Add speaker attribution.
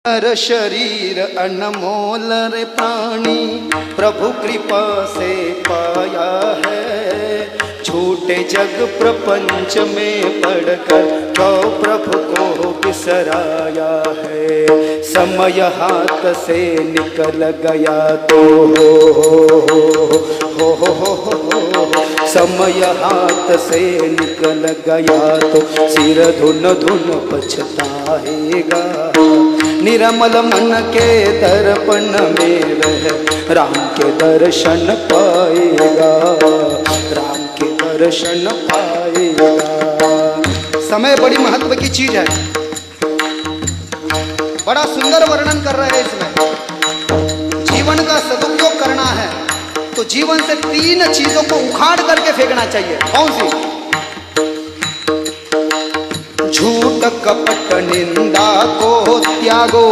Speaker 1: नर शरीर अनमोल रे प्राणी प्रभु कृपा से पाया है। झूठे जग प्रपंच में पड़कर कौ प्रभु को बिसराया है। समय हाथ से निकल गया तो समय हाथ से निकल गया तो सिर धुन धुन पछताएगा। निर्मल मन के दर्पण में रह राम के दर्शन पाएगा। राम के दर्शन पाएगा। समय बड़ी महत्व की चीज है। बड़ा सुंदर वर्णन कर रहे हैं इसमें। जीवन का सदुपयोग करना है तो जीवन से 3 चीजों को उखाड़ करके फेंकना चाहिए। कौन सी? झूठ कपट निंदा को त्यागो।